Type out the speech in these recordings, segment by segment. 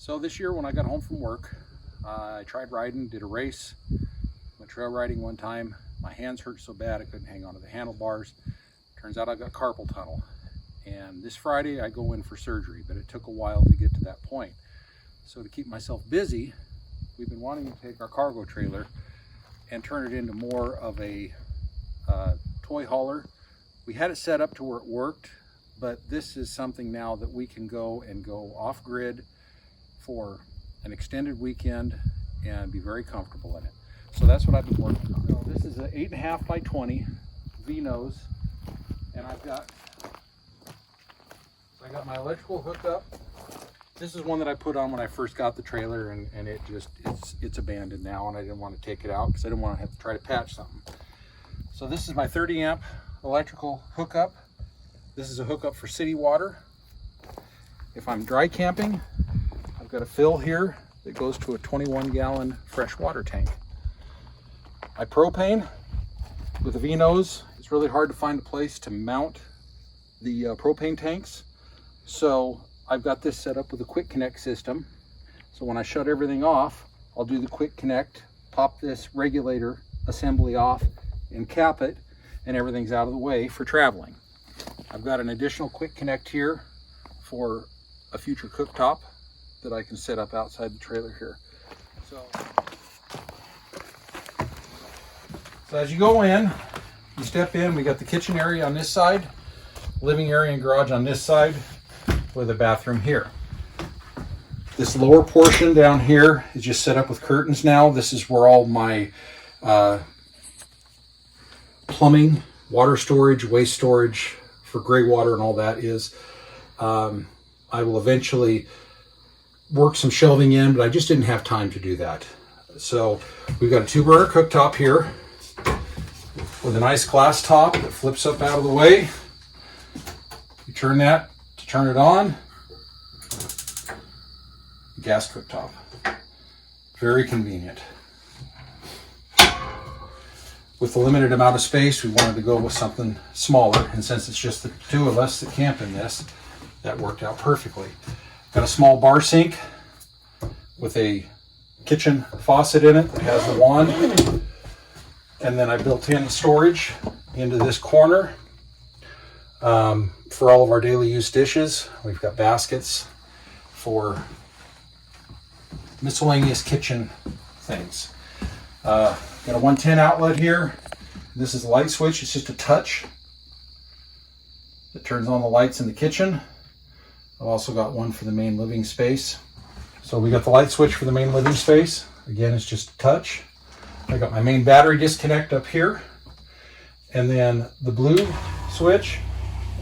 So this year when I got home from work, I tried riding, did a race, went trail riding one time. My hands hurt so bad I couldn't hang onto the handlebars. Turns out I got carpal tunnel. And this Friday I go in for surgery, but it took a while to get to that point. So to keep myself busy, we've been wanting to take our cargo trailer and turn it into more of a toy hauler. We had it set up to where it worked, but this is something now that we can go off-grid for an extended weekend and be very comfortable in it. So that's what I've been working on. So this is an 8.5 by 20 V-nose, and I got my electrical hooked up. This is one that I put on when I first got the trailer, and it's abandoned now, and I didn't want to take it out because I didn't want to have to try to patch something. So this is my 30 amp electrical hookup. This is a hookup for city water. If I'm dry camping, I've got a fill here that goes to a 21-gallon fresh water tank. My propane with a V-nose, it's really hard to find a place to mount the propane tanks. So I've got this set up with a quick connect system. So when I shut everything off, I'll do the quick connect, pop this regulator assembly off and cap it, and everything's out of the way for traveling. I've got an additional quick connect here for a future cooktop that I can set up outside the trailer here. So as you go in, you step in, we got the kitchen area on this side, living area and garage on this side, with a bathroom here. This lower portion down here is just set up with curtains now. This is where all my plumbing, water storage, waste storage for gray water and all that is. I will eventually work some shelving in, but I just didn't have time to do that. So we've got a 2-burner cooktop here with a nice glass top that flips up out of the way. You turn that to turn it on. Gas cooktop. Very convenient. With the limited amount of space, we wanted to go with something smaller, and since it's just the two of us that camp in this, that worked out perfectly. Got a small bar sink with a kitchen faucet in it that has the wand, and then I built in storage into this corner for all of our daily use dishes. We've got baskets for miscellaneous kitchen things. Got a 110 outlet here. This is a light switch. It's just a touch that turns on the lights in the kitchen. I've also got one for the main living space. So we got the light switch for the main living space. Again, it's just a touch. I got my main battery disconnect up here. And then the blue switch,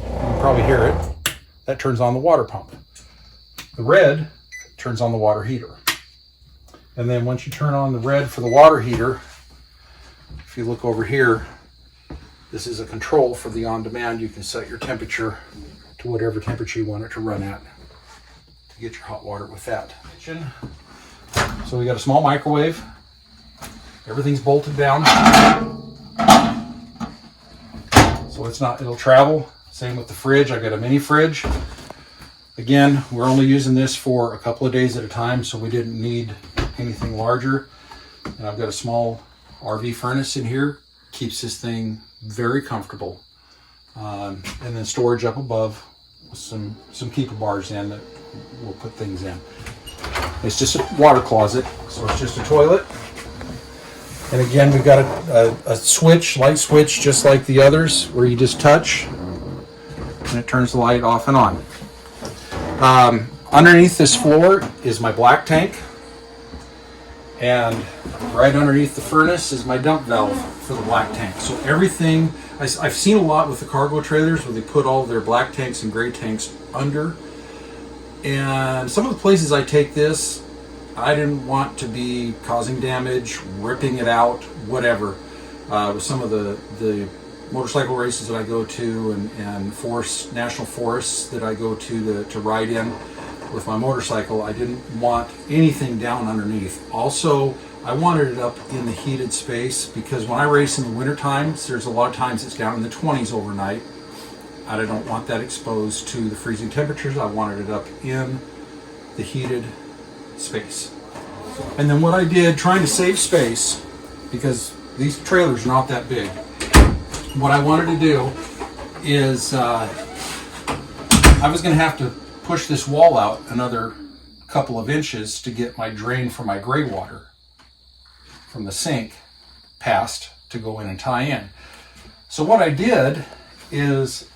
you can probably hear it, that turns on the water pump. The red turns on the water heater. And then once you turn on the red for the water heater, if you look over here, this is a control for the on-demand. You can set your temperature to whatever temperature you want it to run at to get your hot water with that. So we got a small microwave. Everything's bolted down. So it'll travel. Same with the fridge. I got a mini fridge. Again, we're only using this for a couple of days at a time, so we didn't need anything larger. And I've got a small RV furnace in here. Keeps this thing very comfortable. And then storage up above with some keeper bars in that we'll put things in. It's just a water closet, so it's just a toilet. And again, we've got a switch, light switch, just like the others, where you just touch and it turns the light off and on. Underneath this floor is my black tank, and right underneath the furnace is my dump valve for the black tank. So everything, I've seen a lot with the cargo trailers where they put all their black tanks and gray tanks under, and some of the places I take this, I didn't want to be causing damage, ripping it out, whatever. With some of the motorcycle races that I go to and national forests that I go to ride in with my motorcycle, I didn't want anything down underneath. Also, I wanted it up in the heated space because when I race in the winter times, there's a lot of times it's down in the 20s overnight. I don't want that exposed to the freezing temperatures. I wanted it up in the heated space. And then what I did, trying to save space, because these trailers are not that big, what I wanted to do is I was going to have to push this wall out another couple of inches to get my drain for my gray water from the sink past to go in and tie in. So what I did is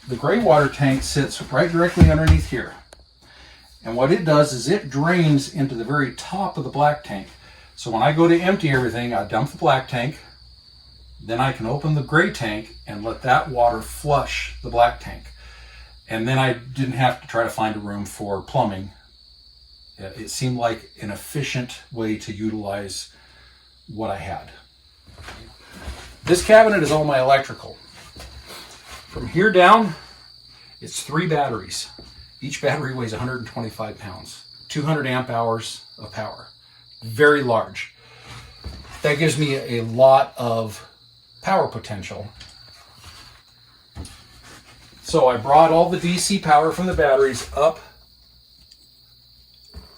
the gray water tank sits right directly underneath here. And what it does is it drains into the very top of the black tank. So when I go to empty everything, I dump the black tank, then I can open the gray tank and let that water flush the black tank. And then I didn't have to try to find a room for plumbing. It seemed like an efficient way to utilize what I had. This cabinet is all my electrical. From here down, it's 3 batteries. Each battery weighs 125 pounds, 200 amp hours of power. Very large. That gives me a lot of power potential. So I brought all the DC power from the batteries up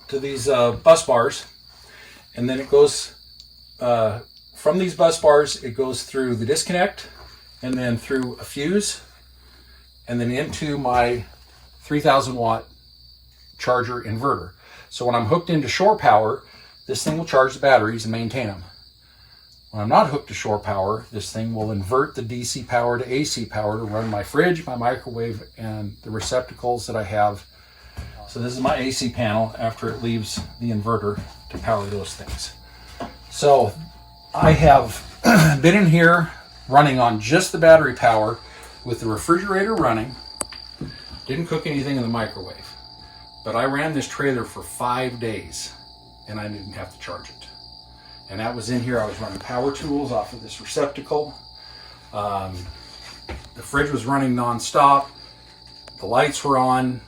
to these bus bars, and then it goes from these bus bars, it goes through the disconnect, and then through a fuse, and then into my 3,000 watt charger inverter. So when I'm hooked into shore power, this thing will charge the batteries and maintain them. When I'm not hooked to shore power, this thing will invert the DC power to AC power to run my fridge, my microwave, and the receptacles that I have. So this is my AC panel after it leaves the inverter to power those things. So I have been in here running on just the battery power with the refrigerator running. Didn't cook anything in the microwave, but I ran this trailer for 5 days and I didn't have to charge it. And that was in here. I was running power tools off of this receptacle. The fridge was running nonstop. The lights were on.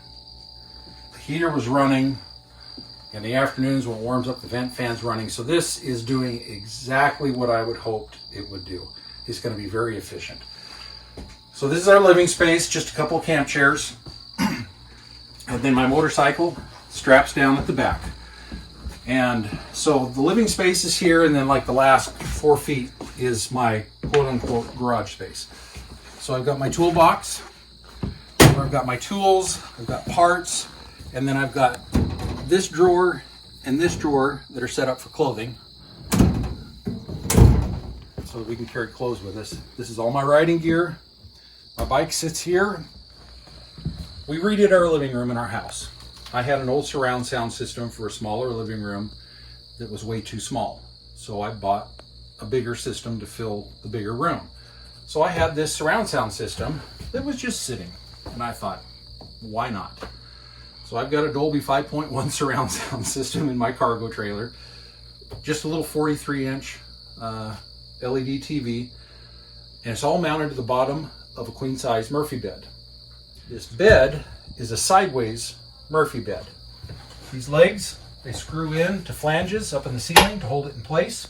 The heater was running. In the afternoons when it warms up, the vent fan's running. So this is doing exactly what I would hoped it would do. It's going to be very efficient. So this is our living space, just a couple of camp chairs. And then my motorcycle straps down at the back. And so the living space is here, and then like the last 4 feet is my quote-unquote garage space. So I've got my toolbox, where I've got my tools, I've got parts, and then I've got this drawer and this drawer that are set up for clothing, so that we can carry clothes with us. This is all my riding gear. My bike sits here. We redid our living room in our house. I had an old surround sound system for a smaller living room that was way too small. So I bought a bigger system to fill the bigger room. So I had this surround sound system that was just sitting. And I thought, why not? So I've got a Dolby 5.1 surround sound system in my cargo trailer. Just a little 43-inch LED TV. And it's all mounted to the bottom of a queen-size Murphy bed. This bed is a sideways Murphy bed. These legs, they screw in to flanges up in the ceiling to hold it in place.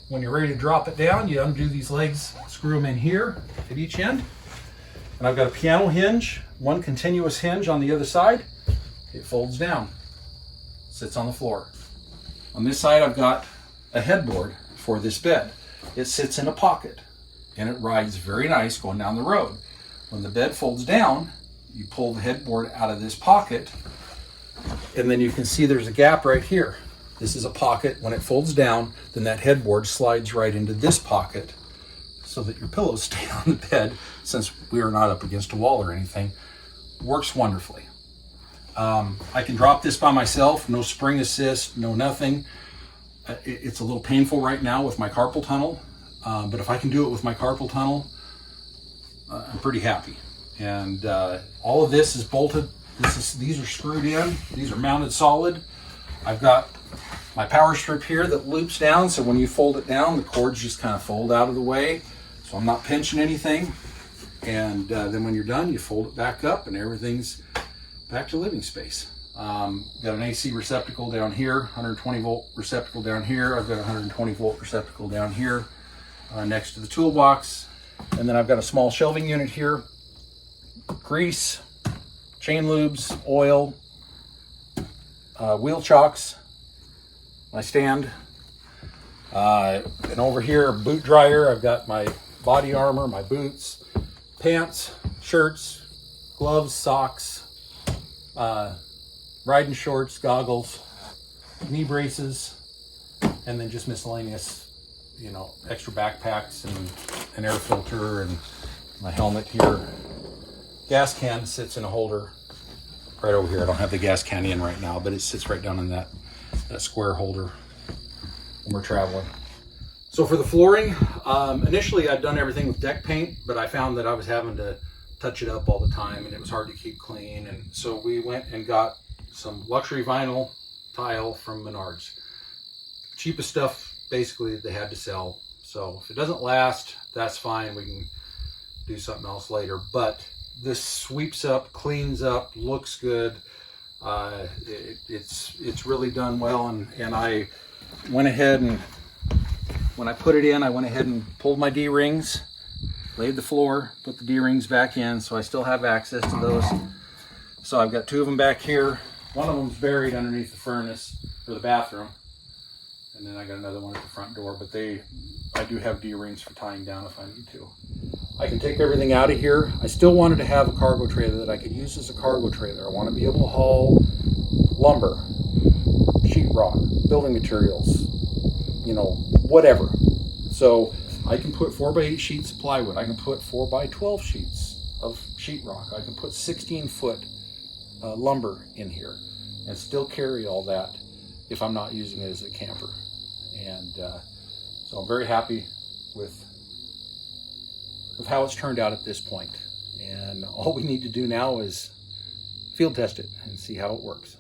When you're ready to drop it down, you undo these legs, screw them in here at each end. And I've got a piano hinge, one continuous hinge on the other side. It folds down, sits on the floor. On this side, I've got a headboard for this bed. It sits in a pocket and it rides very nice going down the road. When the bed folds down, you pull the headboard out of this pocket, and then you can see there's a gap right here. This is a pocket. When it folds down, then that headboard slides right into this pocket so that your pillows stay on the bed, since we are not up against a wall or anything. Works wonderfully. I can drop this by myself, no spring assist, no nothing. It's a little painful right now with my carpal tunnel, but if I can do it with my carpal tunnel, I'm pretty happy. And all of this is bolted. These are screwed in. These are mounted solid. I've got my power strip here that loops down, so when you fold it down, the cords just kind of fold out of the way, so I'm not pinching anything. And then when you're done, you fold it back up and everything's back to living space. Got an AC receptacle down here, 120 volt receptacle down here. I've got a 120 volt receptacle down here next to the toolbox. And then I've got a small shelving unit here, grease, chain lubes, oil, wheel chocks, my stand, and over here, boot dryer. I've got my body armor, my boots, pants, shirts, gloves, socks, riding shorts, goggles, knee braces, and then just miscellaneous, you know, extra backpacks and an air filter and my helmet here. Gas can sits in a holder right over here. I don't have the gas can in right now, but it sits right down in that square holder when we're traveling. So for the flooring, initially I'd done everything with deck paint, but I found that I was having to touch it up all the time and it was hard to keep clean. And so we went and got some luxury vinyl tile from Menards. Cheapest stuff basically they had to sell. So if it doesn't last, that's fine. We can do something else later. But this sweeps up, cleans up, looks good. It's really done well. And I went ahead and when I put it in, I went ahead and pulled my D-rings, laid the floor, put the D-rings back in, so I still have access to those. So I've got two of them back here. One of them's buried underneath the furnace for the bathroom. And then I got another one at the front door, but I do have D-rings for tying down if I need to. I can take everything out of here. I still wanted to have a cargo trailer that I could use as a cargo trailer. I want to be able to haul lumber, sheetrock, building materials, you know, whatever. So I can put 4x8 sheets of plywood. I can put 4x12 sheets of sheetrock. I can put 16-foot lumber in here and still carry all that if I'm not using it as a camper. And so I'm very happy with how it's turned out at this point. And all we need to do now is field test it and see how it works.